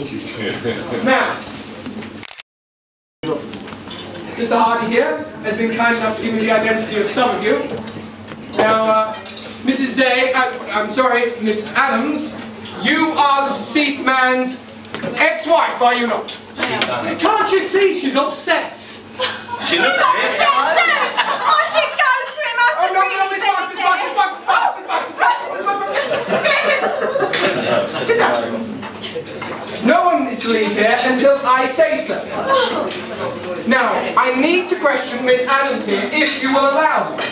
Now, Mr. Hardy here has been kind enough to give me the identity of some of you. Now, Mrs. Day, I'm sorry, Miss Adams, you are the deceased man's ex-wife, are you not? Can't you see she's upset? She looks it. I should go to him. I should Sit down. No one is to leave here until I say so. Now, I need to question Miss Adams here, if you will allow me.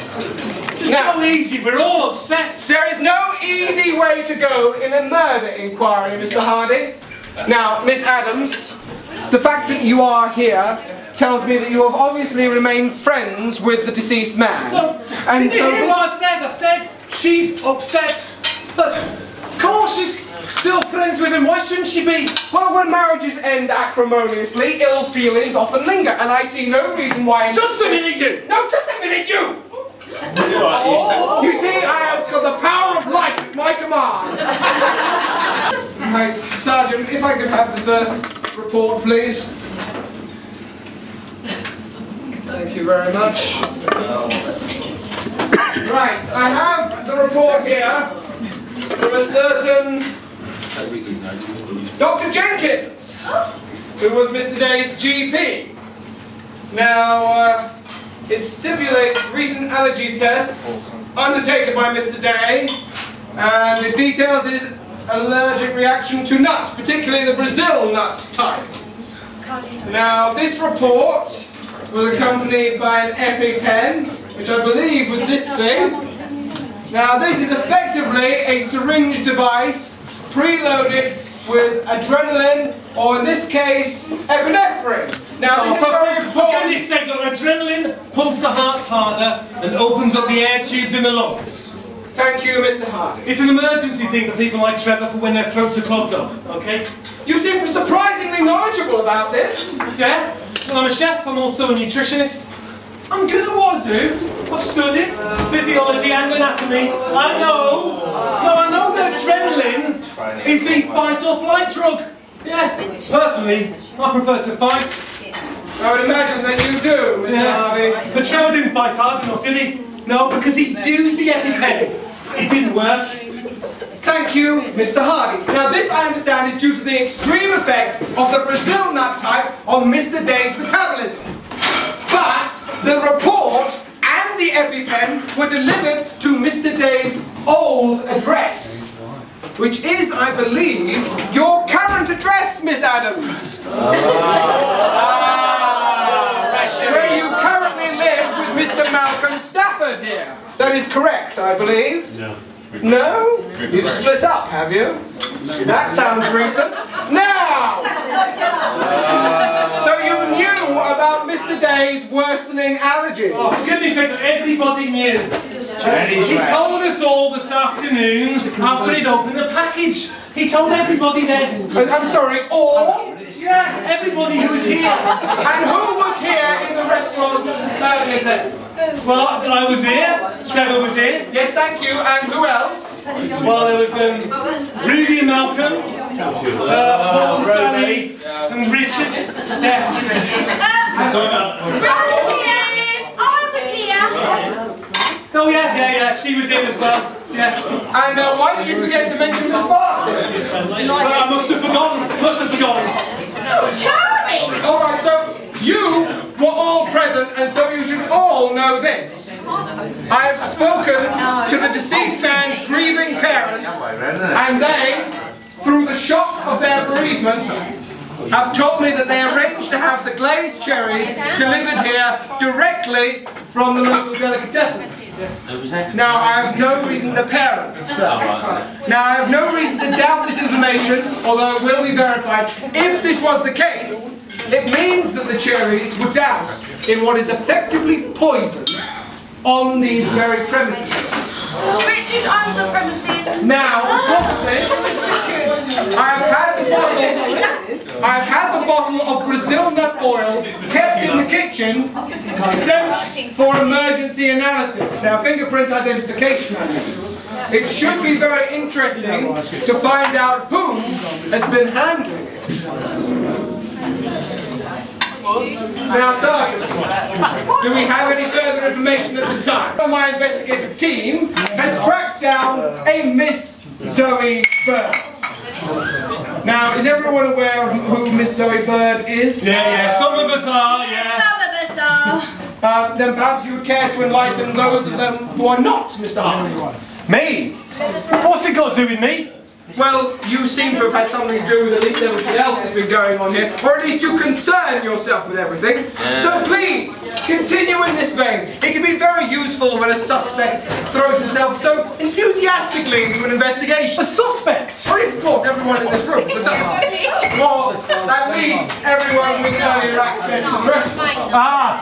It's just so easy, we're all upset. There is no easy way to go in a murder inquiry, Mr. Hardy. Now, Miss Adams, the fact that you are here tells me that you have obviously remained friends with the deceased man. Look, and did you hear what I said? I said she's upset. But of course she's still friends with him. Why shouldn't she be? Well, when marriages end acrimoniously, ill feelings often linger, and I see no reason why... Just a minute, you! No, just a minute, you! Oh. You see, I have got the power of light at my command. Hi, Sergeant, if I could have the first report, please. Thank you very much. Right, I have the report here from a certain Dr. Jenkins, who was Mr. Day's GP. Now, it stipulates recent allergy tests undertaken by Mr. Day, and it details his allergic reaction to nuts, particularly the Brazil nut type. Now, this report was accompanied by an EpiPen, which I believe was this thing. Now, this is effectively a syringe device preloaded with adrenaline, or in this case, epinephrine. Now, this is very important. For goodness sake, look, adrenaline pumps the heart harder and opens up the air tubes in the lungs. Thank you, Mr. Hardy. It's an emergency thing for people like Trevor for when their throats are clogged up, okay? You seem surprisingly knowledgeable about this. Yeah? Well, I'm a chef, I'm also a nutritionist. I'm good at what I do. I've studied physiology and anatomy. I know that adrenaline is the fight or flight drug. Yeah, personally, I prefer to fight. I would imagine that you do, Mr. Hardy. But Trevor didn't fight hard enough, did he? No, because he used the EpiPen. It didn't work. Thank you, Mr. Hardy. Now this, I understand, is due to the extreme effect of the Brazil nut type on Mr. Day's metabolism. But the report and the EpiPen were delivered to Mr. Day's old address, which is, I believe, your current address, Miss Adams. Where you currently live with Mr. Malcolm Stafford here. That is correct, I believe. No. No? You've split up, have you? That sounds recent. Now! So you knew about Mr. Day's worsening allergies? Oh, for goodness sake, everybody knew. He told us all this afternoon after he'd opened the package. He told everybody then. I'm sorry, all? Yeah, everybody who was here. And who was here in the restaurant earlier then? Well, I was here, Trevor was here. Yes, thank you. And who else? Well, there was Ruby and Malcolm, Paul, Sally, and Richard. Yeah. Oh yeah, she was in as well. Yeah. And why did you forget to mention the Sparks here? I must have forgotten. Charlie! Alright, so you were all present, and so you should all know this. I have spoken to the deceased man's grieving parents, and they, through the shock of their bereavement, have told me that they arranged to have the glazed cherries delivered here directly from the local delicatessen. Now, I have no reason, the parents, now I have no reason to doubt this information, although it will be verified. If this was the case, it means that the cherries were doused in what is effectively poison on these very premises. Richard owns the premises. Now, because of this, I have had the bottle of Brazil nut oil kept in the kitchen, sent for emergency analysis. Now, fingerprint identification, I mean. it should be very interesting to find out who has been handling it. Now, Sergeant, do we have any further information at this time? My investigative team has tracked down a Miss Zoe Bird. Now, is everyone aware of who Miss Zoe Bird is? Yeah, some of us are, yeah. Some of us are. Then perhaps you would care to enlighten those of them who are not, Mr. Hartley. Me? What's it got to do with me? Well, you seem to have had something to do with at least everything else that's been going on here, or at least you concern yourself with everything. So please, continue in this vein. It can be very useful when a suspect throws himself so enthusiastically into an investigation. A suspect? Oh yes, of course, everyone in this room is a suspect. Well, at least everyone with earlier access to the restaurant. Ah,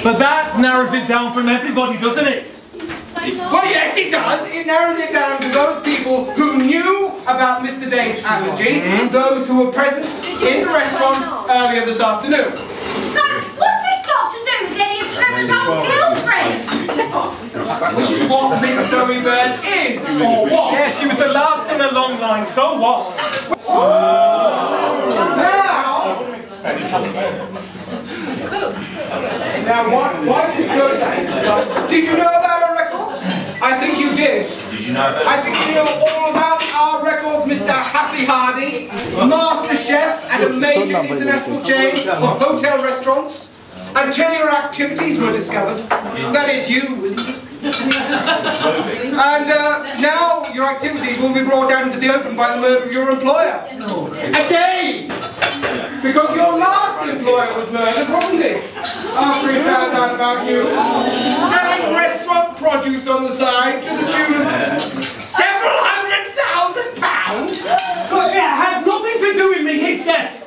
but that narrows it down from everybody, doesn't it? Well, yes, it does. It narrows it down to those people who knew about Mr. Day's allergies, those who were present in the restaurant earlier this afternoon. So, what's this got to do with any of Trevor's old girlfriends? Which is what Miss Zoe Bird is, or what? Yeah, she was the last in a long line, so what? Now, why did you know that? Did you know about our records? I think you did. Did you know about I think you know all about our records, Mr. Happy Hardy, master chef at a major international chain of hotel restaurants, until your activities were discovered. That is you, isn't it? And now your activities will be brought out into the open by the murder of your employer. Again! Because your last employer was murdered, wasn't he? After he found out about you selling restaurant produce on the side to the tune of several £100,000. God, it had nothing to do with me, his death.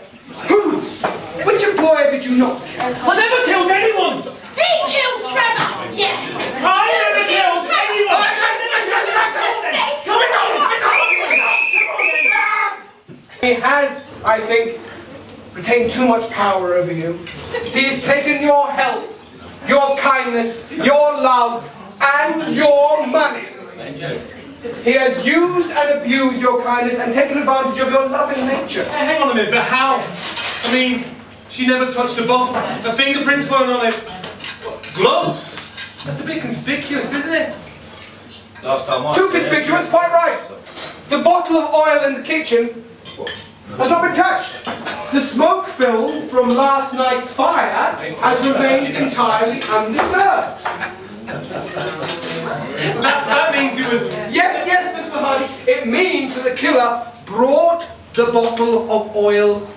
Whose? Which employer did you not kill? I never killed anyone. He killed Trevor! Yeah! I never killed anyone. He has, I think, retained too much power over you. He has taken your help, your kindness, your love, and your money. He has used and abused your kindness and taken advantage of your loving nature. Hey, hang on a minute, but how? I mean, she never touched the bottle. The fingerprints weren't on it. Gloves? That's a bit conspicuous, isn't it? last time I Too conspicuous, quite right. The bottle of oil in the kitchen has not been touched. The smoke film from last night's fire has remained entirely undisturbed. That means it was... Yes, Mr. Hardy, it means that the killer brought the bottle of oil